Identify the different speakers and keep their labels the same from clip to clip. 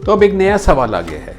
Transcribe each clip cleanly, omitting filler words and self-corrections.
Speaker 1: तो अब एक नया सवाल आ गया है,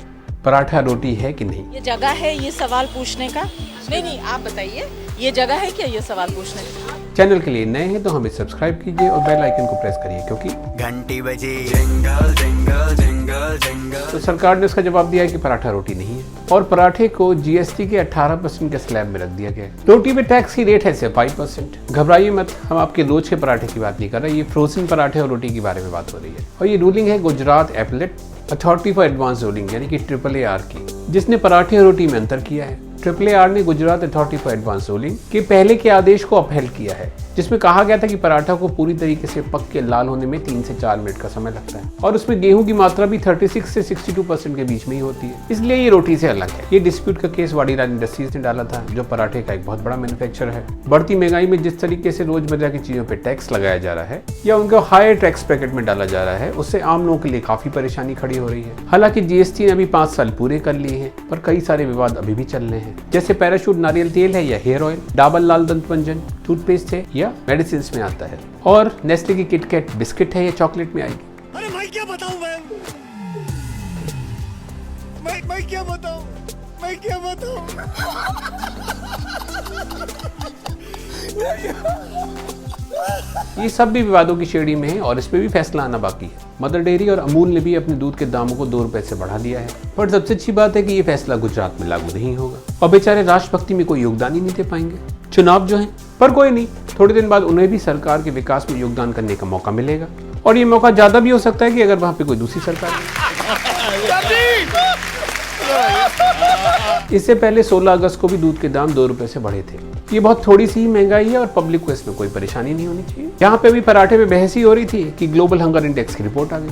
Speaker 1: पराठा रोटी है कि नहीं।
Speaker 2: ये जगह है ये सवाल पूछने का? नहीं, आप बताइए, ये जगह है क्या ये सवाल पूछने का?
Speaker 1: चैनल के लिए नए हैं तो हमें सब्सक्राइब कीजिए और बेल आइकन को प्रेस करिए, क्योंकि
Speaker 3: घंटी बजी जंगल जंगल जंगल जंगल।
Speaker 1: तो सरकार ने उसका जवाब दिया है कि पराठा रोटी नहीं है और पराठे को जीएसटी के 18% के स्लैब में रख दिया गया है। रोटी पे टैक्स की रेट है सिर्फ 5%। घबराइए मत, हम आपके रोज के पराठे की बात नहीं कर रहे, ये फ्रोजन पराठे और रोटी के बारे में बात हो रही है। और ये रूलिंग है Gujarat appellate authority for advance ruling यानी कि AAAR की, जिसने पराठे और रोटी में अंतर किया है। AAAR ने Gujarat authority for advance ruling के पहले के आदेश को अपहेल किया है, जिसमें कहा गया था कि पराठा को पूरी तरीके से पक के लाल होने में 3 से 4 मिनट का समय लगता है और उसमें गेहूं की मात्रा भी 36 से 62% के बीच में ही होती है, इसलिए ये रोटी से अलग है। ये डिस्प्यूट का केस वाडीलाल इंडस्ट्रीज ने डाला था, जो पराठे का एक बहुत बड़ा मैन्युफैक्चरर है। बढ़ती महंगाई में जिस तरीके से रोजमर्रा की चीजों पर टैक्स लगाया जा रहा है या उनको हायर टैक्स ब्रैकेट में डाला जा रहा है, उससे आम लोगों के लिए काफी परेशानी खड़ी हो रही है। हालांकि जीएसटी ने अभी 5 साल पूरे कर लिए हैं, पर कई सारे विवाद अभी भी चल रहे हैं, जैसे पैराशूट नारियल तेल है या हेयर ऑयल, डाबर लाल दंत मंजन टूथपेस्ट है या मेडिसिन में आता है, और नेस्ले की किटकैट बिस्किट है या चॉकलेट में आएगी।
Speaker 4: अरे मैं क्या बताऊं मैं क्या बताऊं
Speaker 1: ये सब भी विवादों की श्रेणी में है और इसमें भी फैसला आना बाकी है। मदर डेयरी और अमूल ने भी अपने दूध के दामों को 2 रुपए से बढ़ा दिया है, पर सबसे अच्छी बात है कि ये फैसला गुजरात में लागू नहीं होगा और बेचारे राष्ट्रभक्ति में कोई योगदान ही नहीं दे पाएंगे। चुनाव जो है, पर कोई नहीं, थोड़े दिन बाद उन्हें भी सरकार के विकास में योगदान करने का मौका मिलेगा और ये मौका ज्यादा भी हो सकता है कि अगर वहां पे कोई दूसरी सरकार है। इससे पहले 16 अगस्त को भी दूध के दाम 2 रुपए से बढ़े थे। ये बहुत थोड़ी सी ही महंगाई है और पब्लिक को इसमें कोई परेशानी नहीं होनी चाहिए। यहाँ पे भी पराठे पे बहस ही हो रही थी कि ग्लोबल हंगर इंडेक्स की रिपोर्ट आ गई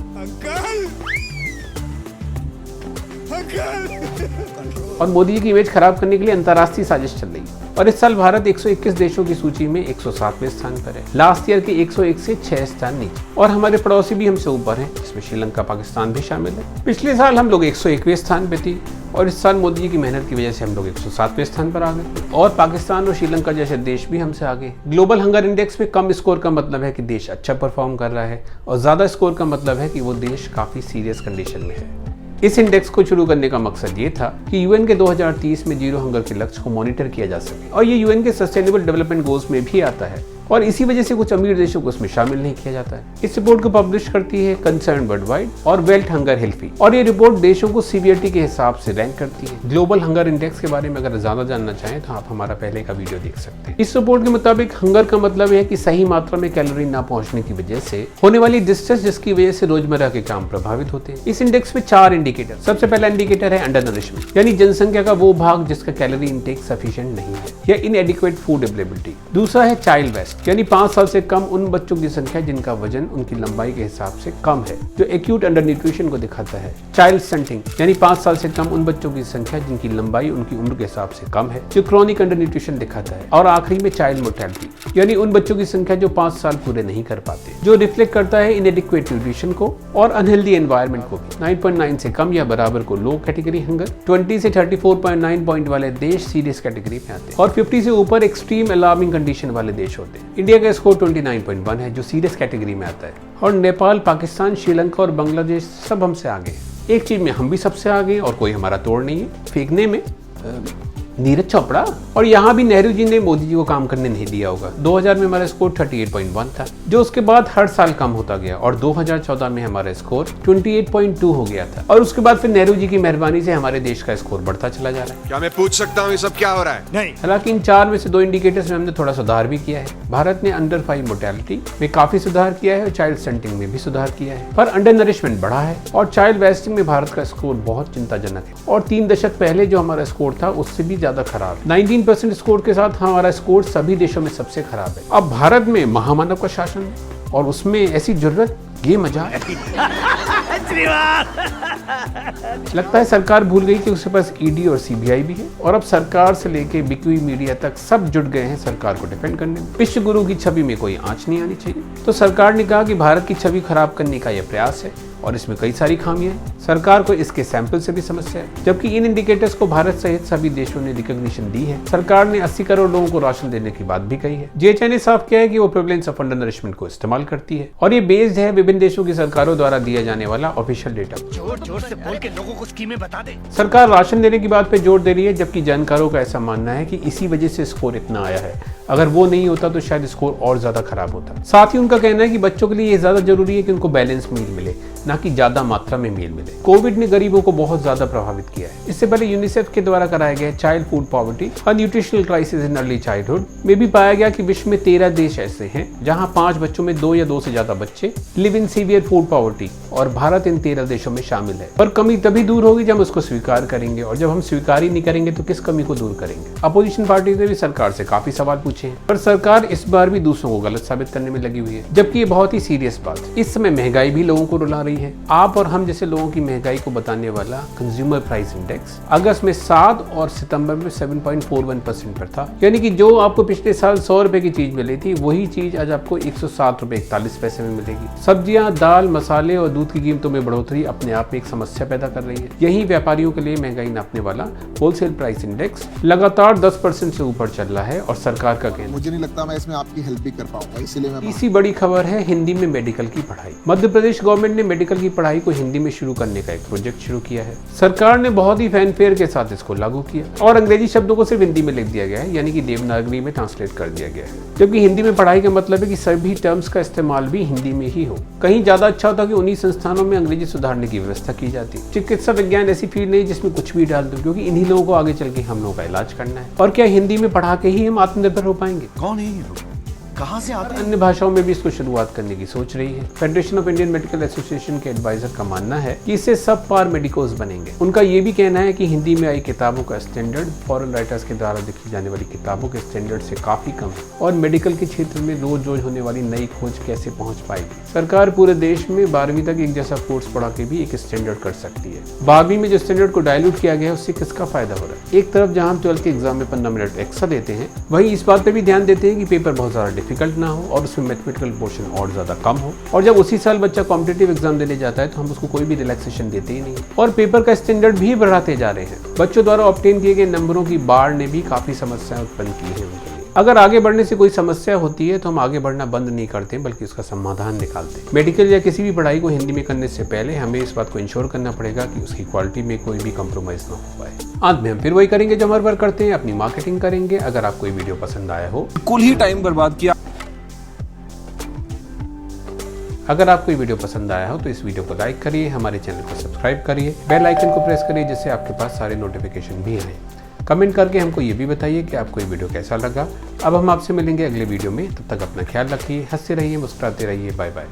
Speaker 1: और मोदी जी की इमेज खराब करने के लिए अंतर्राष्ट्रीय साजिश चल रही है। और इस साल भारत 121 देशों की सूची में 107वें स्थान पर है। लास्ट ईयर के 101 से 6 स्थान नीचे, और हमारे पड़ोसी भी हमसे ऊपर हैं, जिसमें श्रीलंका पाकिस्तान भी शामिल है। पिछले साल हम लोग 101वें स्थान पे थी और इस साल मोदी जी की मेहनत की वजह से हम लोग 107वें स्थान पर आ गए और पाकिस्तान और श्रीलंका जैसे देश भी हमसे आगे। ग्लोबल हंगर इंडेक्स में कम स्कोर का मतलब है कि देश अच्छा परफॉर्म कर रहा है और ज्यादा स्कोर का मतलब है कि वो देश काफी सीरियस कंडीशन में है। इस इंडेक्स को शुरू करने का मकसद ये था कि यूएन के 2030 में जीरो हंगर के लक्ष्य को मॉनिटर किया जा सके, और ये यूएन के सस्टेनेबल डेवलपमेंट गोल्स में भी आता है और इसी वजह से कुछ अमीर देशों को इसमें शामिल नहीं किया जाता है। इस रिपोर्ट को पब्लिश करती है कंसर्न वर्ल्ड वाइड और वेल्थ हंगर हेल्फी, और ये रिपोर्ट देशों को सीवियरिटी के हिसाब से रैंक करती है। ग्लोबल हंगर इंडेक्स के बारे में अगर ज्यादा जानना चाहें तो आप हमारा पहले का वीडियो देख सकते हैं। इस रिपोर्ट के मुताबिक हंगर का मतलब है कि सही मात्रा में कैलोरी ना पहुंचने की वजह से होने वाली डिस्ट्रेस, जिसकी वजह से रोजमर्रा के काम प्रभावित होते हैं। इस इंडेक्स में 4 इंडिकेटर। सबसे पहला इंडिकेटर है अंडर नरिशमेंट, यानी जनसंख्या का वो भाग जिसका कैलोरी इनटेक सफिशिएंट नहीं है या इनएडिक्वेट फूड अवेलेबिलिटी। दूसरा है चाइल्ड वेस्ट, यानी 5 साल से कम उन बच्चों की संख्या जिनका वजन उनकी लंबाई के हिसाब से कम है, जो एक्यूट अंडर न्यूट्रिशन को दिखाता है। चाइल्ड स्टंटिंग, यानी 5 साल से कम उन बच्चों की संख्या जिनकी लंबाई उनकी उम्र के हिसाब से कम है, जो क्रॉनिक अंडर न्यूट्रिशन दिखाता है। और आखिरी में चाइल्ड मोर्टेलिटी, यानी उन बच्चों की संख्या जो 5 साल पूरे नहीं कर पाते, जो रिफ्लेक्ट करता है इनएडिक्वेट न्यूट्रिशन को और अनहेल्दी एनवायरनमेंट को भी। 9.9 से कम या बराबर को लो कैटेगरी हंगर, 20 से 34.9 पॉइंट वाले देश सीरियस कैटेगरी में आते हैं और 50 से ऊपर एक्सट्रीम अलार्मिंग कंडीशन वाले देश होते हैं। इंडिया का स्कोर 29.1 है, जो सीरियस कैटेगरी में आता है, और नेपाल, पाकिस्तान, श्रीलंका और बांग्लादेश सब हमसे आगे हैं। एक चीज में हम भी सबसे आगे और कोई हमारा तोड़ नहीं है, फेंकने में नीरज चोपड़ा। और यहाँ भी नेहरू जी ने मोदी जी को काम करने नहीं दिया होगा। 2000 में हमारा स्कोर 38.1 था, जो उसके बाद हर साल कम होता गया और 2014 में हमारा स्कोर 28.2 हो गया था, और उसके बाद फिर नेहरू जी की मेहरबानी से हमारे देश का स्कोर बढ़ता चला जा रहा है।
Speaker 4: क्या मैं पूछ सकता हूँ ये सब क्या हो रहा है? नहीं।
Speaker 1: हालांकि इन 4 में से 2 इंडिकेटर्स में हमने थोड़ा सुधार भी किया है। भारत ने अंडर 5 मोर्टेलिटी में काफी सुधार किया है और चाइल्ड स्टंटिंग में भी सुधार किया है, पर अंडर नरिशमेंट बढ़ा है और चाइल्ड वेस्टिंग में भारत का स्कोर बहुत चिंताजनक है और 3 दशक पहले जो हमारा स्कोर था उससे भी ज्यादा खराब। 19% स्कोर के साथ हमारा स्कोर सभी देशों में सबसे खराब है। अब भारत में महामानव का शासन और उसमें ऐसी जरूरत, ये मजाक। लगता है सरकार भूल गई कि उसके पास ईडी और सीबीआई भी है और अब सरकार से लेके बिकी हुई मीडिया तक सब जुट गए हैं सरकार को डिफेंड करने में। विश्व गुरु की छवि में कोई आंच नहीं आनी चाहिए, तो सरकार ने कहा कि भारत की छवि खराब करने का यह प्रयास है और इसमें कई सारी खामियां हैं। सरकार को इसके सैंपल से भी समस्या है, जबकि इन इंडिकेटर्स को भारत सहित सभी देशों ने रिकॉग्निशन दी है। सरकार ने 80 करोड़ लोगों को राशन देने की बात भी कही है। जीएचआई ने साफ किया है कि वो प्रेवलेंस ऑफ अंडर नरिशमेंट को इस्तेमाल करती है और ये बेस्ड है विभिन्न देशों की सरकारों द्वारा दिया जाने वाला ऑफिशियल डेटा।
Speaker 4: जोर जोर से बोल के लोगों को स्कीमें बता दे।
Speaker 1: सरकार राशन देने की बात पे जोर दे रही है, जबकि जानकारों का ऐसा मानना है कि इसी वजह से स्कोर इतना आया है। अगर वो नहीं होता तो शायद स्कोर और ज्यादा खराब होता। साथ ही उनका कहना है कि बच्चों के लिए ये ज्यादा जरूरी है कि उनको बैलेंस मील मिले, ना कि ज्यादा मात्रा में मील मिले। कोविड ने गरीबों को बहुत ज्यादा प्रभावित किया है। इससे पहले यूनिसेफ के द्वारा कराया गया चाइल्ड फूड पॉवर्टी और nutritional crisis in early childhood में भी पाया गया कि विश्व में 13 देश ऐसे हैं जहां 5 बच्चों में 2 या 2 से ज्यादा बच्चे live in severe food poverty, और भारत इन 13 देशों में शामिल है। पर कमी तभी दूर होगी जब हम उसको स्वीकार करेंगे, और जब हम स्वीकार ही नहीं करेंगे तो किस कमी को दूर करेंगे। अपोजिशन पार्टी ने भी सरकार से काफी सवाल पूछे हैं, पर सरकार इस बार भी दूसरों को गलत साबित करने में लगी हुई है, जबकि ये बहुत ही सीरियस बात है। इस समय महंगाई भी लोगों को रुला रही है। आप और हम जैसे लोगों की महंगाई को बताने वाला कंज्यूमर प्राइस इंडेक्स अगस्त में 7 और सितंबर में 7.41% पर था, यानी कि जो आपको पिछले साल 100 रुपए की चीज मिली थी वही चीज आज आपको 107 रुपए 41 पैसे में मिलेगी। सब्जियां, दाल, मसाले और दूध की कीमतों में बढ़ोतरी अपने आप में एक समस्या पैदा कर रही है। यही व्यापारियों के लिए महंगाई नापने वाला होलसेल प्राइस इंडेक्स लगातार 10% से ऊपर चल रहा है और सरकार का कहना,
Speaker 5: मुझे नहीं लगता मैं इसमें आपकी हेल्प भी कर पाऊंगा, इसलिए मैं
Speaker 1: तीसरी बड़ी खबर है हिंदी में मेडिकल की पढ़ाई। मध्य प्रदेश गवर्नमेंट ने मेडिकल की पढ़ाई को हिंदी में शुरू करने का एक प्रोजेक्ट शुरू किया है। सरकार ने बहुत ही फैनफेयर के साथ इसको लागू किया और अंग्रेजी शब्दों को सिर्फ हिंदी में लिख दिया गया है, यानी कि देवनागरी में ट्रांसलेट कर दिया गया है। जबकि हिंदी में पढ़ाई का मतलब है कि सभी टर्म्स का इस्तेमाल भी हिंदी में ही हो। कहीं ज्यादा अच्छा होता कि उन्हीं संस्थानों में अंग्रेजी सुधारने की व्यवस्था की जाती। चिकित्सा विज्ञान ऐसी फील्ड नहीं जिसमें कुछ भी डाल दो, क्योंकि इन्हीं लोगों को आगे चल के हम लोगों का इलाज करना है। और क्या हिंदी में पढ़ा के ही हम आत्मनिर्भर हो पाएंगे?
Speaker 4: कौन है ये लोग, कहाँ से आते हैं?
Speaker 1: अन्य भाषाओं में भी इसको शुरुआत करने की सोच रही है। Federation of Indian medical association के एडवाइजर का मानना है कि इससे सब पार मेडिकोज बनेंगे। उनका ये भी कहना है कि हिंदी में आई किताबों का स्टैंडर्ड फॉरेन राइटर्स के द्वारा लिखी जाने वाली किताबों के स्टैंडर्ड से काफी कम है और मेडिकल के क्षेत्र में रोज रोज होने वाली नई खोज कैसे पहुंच पाएगी। सरकार पूरे देश में 12वीं तक एक जैसा कोर्स पढ़ा के भी एक स्टैंडर्ड कर सकती है। 12वीं में जो स्टैंडर्ड को डायल्यूट किया गया है उससे किसका फायदा हो रहा है? एक तरफ जहां हम 12th के एग्जाम में 15 मिनट एक्स्ट्रा देते हैं, वहीं इस बात पे भी ध्यान देते हैं कि पेपर बहुत ज्यादा डिफिकल्ट ना हो और उसमें मैथमेटिकल पोर्शन और ज्यादा कम हो। और जब उसी साल बच्चा कॉम्पिटिटिव एग्जाम देने जाता है तो हम उसको कोई भी रिलैक्सेशन देते ही नहीं और पेपर का स्टैंडर्ड भी बढ़ाते जा रहे हैं। बच्चों द्वारा ऑब्टेन किए गए नंबरों की बाढ़ ने भी काफी समस्याएं उत्पन्न की है उनके लिए। अगर आगे बढ़ने से कोई समस्या होती है तो हम आगे बढ़ना बंद नहीं करते बल्कि उसका समाधान निकालते हैं। मेडिकल या किसी भी पढ़ाई को हिंदी में करने से पहले हमें इस बात को इंश्योर करना पड़ेगा कि उसकी क्वालिटी में कोई भी कॉम्प्रोमाइज ना हो पाए। अंत में हम फिर वही करेंगे जो हर बार करते हैं, अपनी मार्केटिंग करेंगे। अगर आपको ये वीडियो पसंद आया हो,
Speaker 6: कुल ही टाइम बर्बाद किया।
Speaker 1: अगर आपको ये वीडियो पसंद आया हो तो इस वीडियो को लाइक करिए, हमारे चैनल को सब्सक्राइब करिए, बेल आइकन को प्रेस करिए जिससे आपके पास सारे नोटिफिकेशन भी आए। कमेंट करके हमको ये भी बताइए कि आपको ये वीडियो कैसा लगा। अब हम आपसे मिलेंगे अगले वीडियो में, तब तक अपना ख्याल रखिए, हंसते रहिए, मुस्कुराते रहिए। Bye bye.